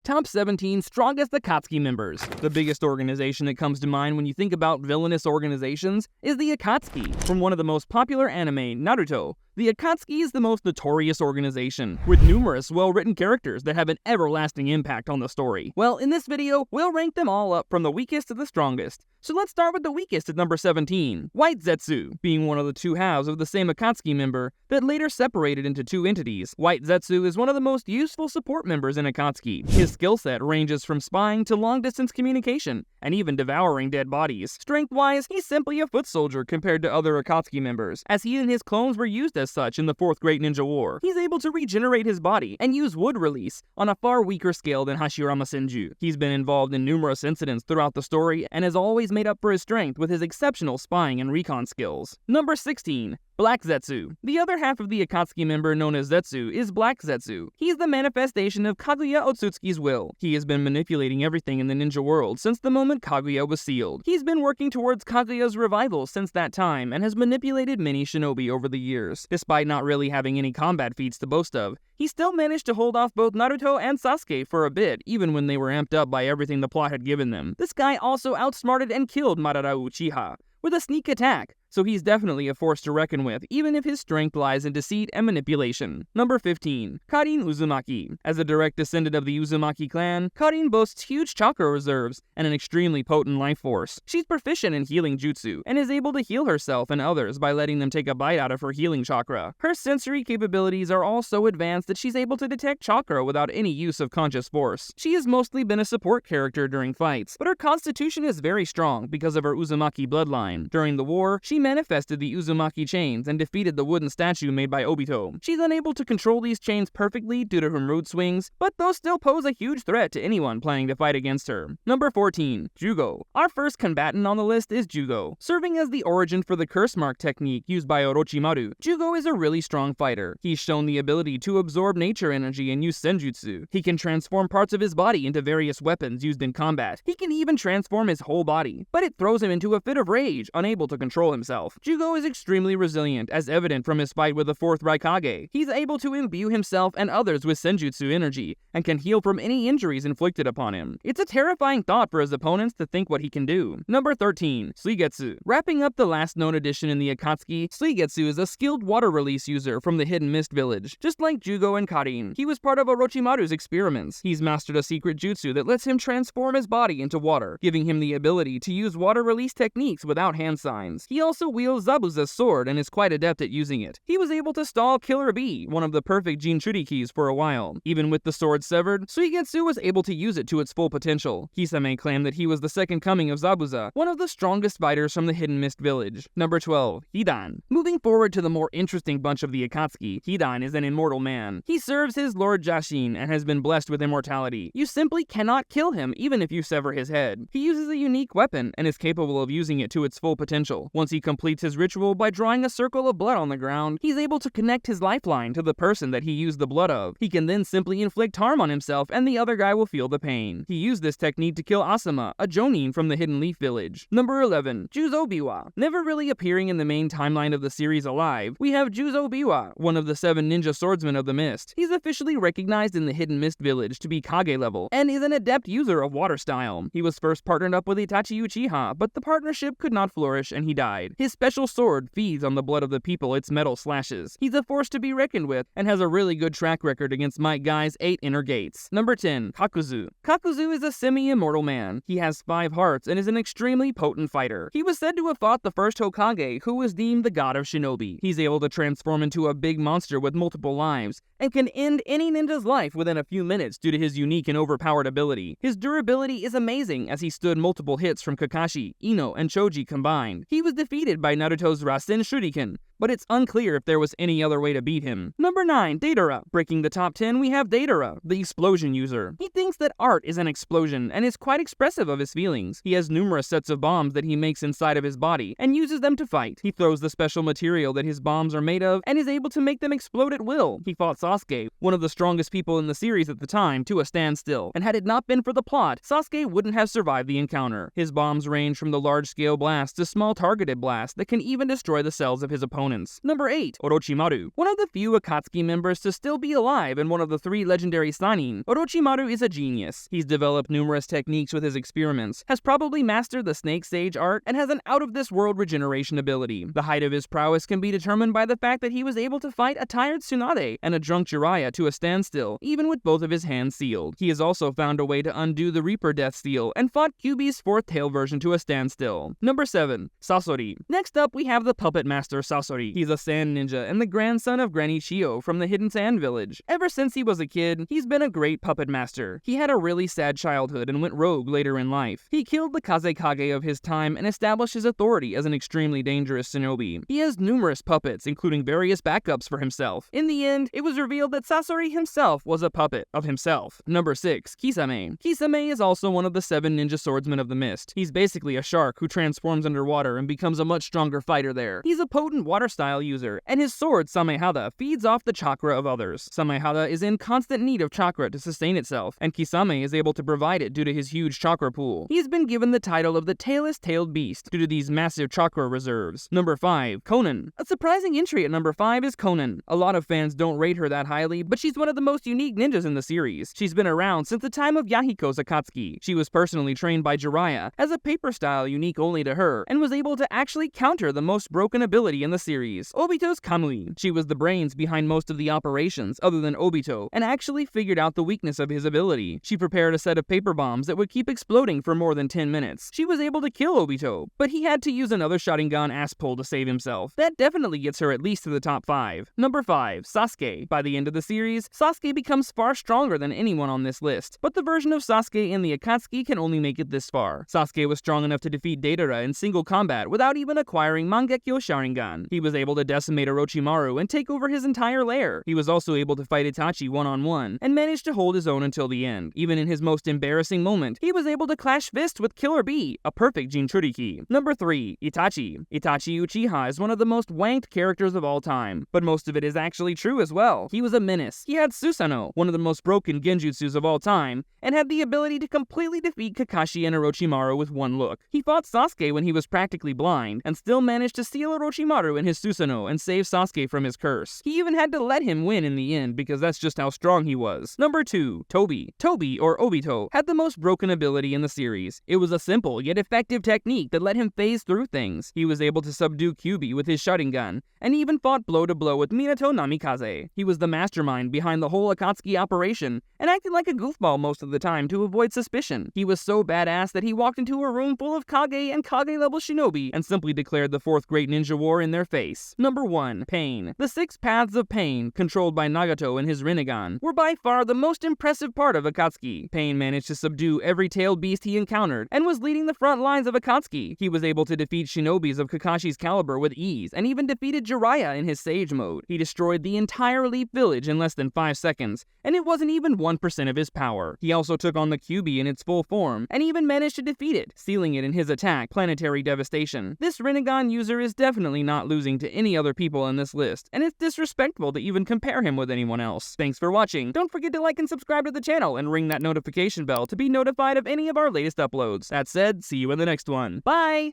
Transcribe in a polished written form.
Top 17 Strongest Akatsuki Members. The biggest organization that comes to mind when you think about villainous organizations is the Akatsuki. From one of the most popular anime, Naruto, the Akatsuki is the most notorious organization, with numerous well-written characters that have an everlasting impact on the story. Well, in this video, we'll rank them all up from the weakest to the strongest. So let's start with the weakest at number 17, White Zetsu. Being one of the two halves of the same Akatsuki member that later separated into two entities, White Zetsu is one of the most useful support members in Akatsuki. His skill set ranges from spying to long-distance communication, and even devouring dead bodies. Strength-wise, he's simply a foot soldier compared to other Akatsuki members, as he and his clones were used as such in the Fourth Great Ninja War. He's able to regenerate his body and use wood release on a far weaker scale than Hashirama Senju. He's been involved in numerous incidents throughout the story and has always made up for his strength with his exceptional spying and recon skills. Number 16. Black Zetsu. The other half of the Akatsuki member known as Zetsu is Black Zetsu. He's the manifestation of Kaguya Otsutsuki's will. He has been manipulating everything in the ninja world since the moment Kaguya was sealed. He's been working towards Kaguya's revival since that time and has manipulated many shinobi over the years. Despite not really having any combat feats to boast of, he still managed to hold off both Naruto and Sasuke for a bit, even when they were amped up by everything the plot had given them. This guy also outsmarted and killed Madara Uchiha with a sneak attack, so he's definitely a force to reckon with, even if his strength lies in deceit and manipulation. Number 15. Karin Uzumaki. As a direct descendant of the Uzumaki clan, Karin boasts huge chakra reserves and an extremely potent life force. She's proficient in healing jutsu, and is able to heal herself and others by letting them take a bite out of her healing chakra. Her sensory capabilities are all so advanced that she's able to detect chakra without any use of conscious force. She has mostly been a support character during fights, but her constitution is very strong because of her Uzumaki bloodline. During the war, she manifested the Uzumaki chains and defeated the wooden statue made by Obito. She's unable to control these chains perfectly due to her mood swings, but those still pose a huge threat to anyone planning to fight against her. Number 14. Jugo. Our first combatant on the list is Jugo. Serving as the origin for the curse mark technique used by Orochimaru, Jugo is a really strong fighter. He's shown the ability to absorb nature energy and use senjutsu. He can transform parts of his body into various weapons used in combat. He can even transform his whole body, but it throws him into a fit of rage, unable to control himself. Jugo is extremely resilient, as evident from his fight with the 4th Raikage. He's able to imbue himself and others with senjutsu energy, and can heal from any injuries inflicted upon him. It's a terrifying thought for his opponents to think what he can do. Number 13. Suigetsu. Wrapping up the last known addition in the Akatsuki, Suigetsu is a skilled water release user from the Hidden Mist Village. Just like Jugo and Karin, he was part of Orochimaru's experiments. He's mastered a secret jutsu that lets him transform his body into water, giving him the ability to use water release techniques without hand signs. He also wields Zabuza's sword and is quite adept at using it. He was able to stall Killer Bee, one of the perfect Jinchurikis, for a while. Even with the sword severed, Suigetsu was able to use it to its full potential. Kisame claimed that he was the second coming of Zabuza, one of the strongest fighters from the Hidden Mist Village. Number 12. Hidan. Moving forward to the more interesting bunch of the Akatsuki, Hidan is an immortal man. He serves his Lord Jashin and has been blessed with immortality. You simply cannot kill him even if you sever his head. He uses a unique weapon and is capable of using it to its full potential. Once he completes his ritual by drawing a circle of blood on the ground, he's able to connect his lifeline to the person that he used the blood of. He can then simply inflict harm on himself and the other guy will feel the pain. He used this technique to kill Asuma, a Jonin from the Hidden Leaf Village. Number 11. Juzo Biwa. Never really appearing in the main timeline of the series alive, we have Juzo Biwa, one of the 7 ninja swordsmen of the mist. He's officially recognized in the Hidden Mist Village to be Kage level, and is an adept user of water style. He was first partnered up with Itachi Uchiha, but the partnership could not flourish and he died. His special sword feeds on the blood of the people its metal slashes. He's a force to be reckoned with, and has a really good track record against Might Guy's 8 inner gates. Number 10. Kakuzu. Kakuzu is a semi-immortal man. He has 5 hearts and is an extremely potent fighter. He was said to have fought the first Hokage, who was deemed the god of shinobi. He's able to transform into a big monster with multiple lives, and can end any ninja's life within a few minutes due to his unique and overpowered ability. His durability is amazing, as he stood multiple hits from Kakashi, Ino, and Choji combined. He was defeated by Naruto's Rasen Shuriken, but it's unclear if there was any other way to beat him. Number 9. Deidara. Breaking the top 10, we have Deidara, the explosion user. He thinks that art is an explosion and is quite expressive of his feelings. He has numerous sets of bombs that he makes inside of his body and uses them to fight. He throws the special material that his bombs are made of and is able to make them explode at will. He fought Sasuke, one of the strongest people in the series at the time, to a standstill, and had it not been for the plot, Sasuke wouldn't have survived the encounter. His bombs range from the large-scale blasts to small targeted blasts that can even destroy the cells of his opponent. opponents. Number 8. Orochimaru. One of the few Akatsuki members to still be alive and one of the 3 legendary Sannin, Orochimaru is a genius. He's developed numerous techniques with his experiments, has probably mastered the Snake Sage art, and has an out-of-this-world regeneration ability. The height of his prowess can be determined by the fact that he was able to fight a tired Tsunade and a drunk Jiraiya to a standstill, even with both of his hands sealed. He has also found a way to undo the Reaper Death Seal and fought Kyuubi's 4th tail version to a standstill. Number 7. Sasori. Next up, we have the Puppet Master Sasori. He's a sand ninja and the grandson of Granny Shio from the Hidden Sand Village. Ever since he was a kid, he's been a great puppet master. He had a really sad childhood and went rogue later in life. He killed the Kazekage of his time and established his authority as an extremely dangerous shinobi. He has numerous puppets, including various backups for himself. In the end, it was revealed that Sasori himself was a puppet of himself. Number 6. Kisame. Kisame is also one of the 7 ninja swordsmen of the mist. He's basically a shark who transforms underwater and becomes a much stronger fighter there. He's a potent water-style user, and his sword, Samehada, feeds off the chakra of others. Samehada is in constant need of chakra to sustain itself, and Kisame is able to provide it due to his huge chakra pool. He's been given the title of the tailless-tailed beast due to these massive chakra reserves. Number 5. Konan. A surprising entry at number 5 is Konan. A lot of fans don't rate her that highly, but she's one of the most unique ninjas in the series. She's been around since the time of Yahiko's Akatsuki. She was personally trained by Jiraiya as a paper style unique only to her, and was able to actually counter the most broken ability in the series, Obito's Kamui. She was the brains behind most of the operations other than Obito, and actually figured out the weakness of his ability. She prepared a set of paper bombs that would keep exploding for more than 10 minutes. She was able to kill Obito, but he had to use another Sharingan ass pull to save himself. That definitely gets her at least to the top 5. Number 5. Sasuke. By the end of the series, Sasuke becomes far stronger than anyone on this list, but the version of Sasuke in the Akatsuki can only make it this far. Sasuke was strong enough to defeat Deidara in single combat without even acquiring Mangekyo Sharingan. He was able to decimate Orochimaru and take over his entire lair. He was also able to fight Itachi one-on-one, and managed to hold his own until the end. Even in his most embarrassing moment, he was able to clash fists with Killer Bee, a perfect Jinchuriki. Number 3. Itachi. Itachi Uchiha is one of the most wanked characters of all time, but most of it is actually true as well. He was a menace. He had Susanoo, one of the most broken genjutsus of all time, and had the ability to completely defeat Kakashi and Orochimaru with one look. He fought Sasuke when he was practically blind, and still managed to seal Orochimaru in his Susanoo and save Sasuke from his curse. He even had to let him win in the end because that's just how strong he was. Number 2. Tobi. Tobi, or Obito, had the most broken ability in the series. It was a simple yet effective technique that let him phase through things. He was able to subdue Kyuubi with his Sharingan, and even fought blow to blow with Minato Namikaze. He was the mastermind behind the whole Akatsuki operation, and acted like a goofball most of the time to avoid suspicion. He was so badass that he walked into a room full of Kage and Kage-level shinobi and simply declared the 4th Great Ninja War in their face. Number 1. Pain. The 6 Paths of Pain, controlled by Nagato and his Rinnegan, were by far the most impressive part of Akatsuki. Pain managed to subdue every tailed beast he encountered, and was leading the front lines of Akatsuki. He was able to defeat shinobis of Kakashi's caliber with ease, and even defeated Jiraiya in his Sage mode. He destroyed the entire Leaf Village in less than 5 seconds, and it wasn't even 1% of his power. He also took on the Kyuubi in its full form, and even managed to defeat it, sealing it in his attack, Planetary Devastation. This Rinnegan user is definitely not losing to any other people in this list, and it's disrespectful to even compare him with anyone else. Thanks for watching. Don't forget to like and subscribe to the channel, and ring that notification bell to be notified of any of our latest uploads. That said, see you in the next one. Bye!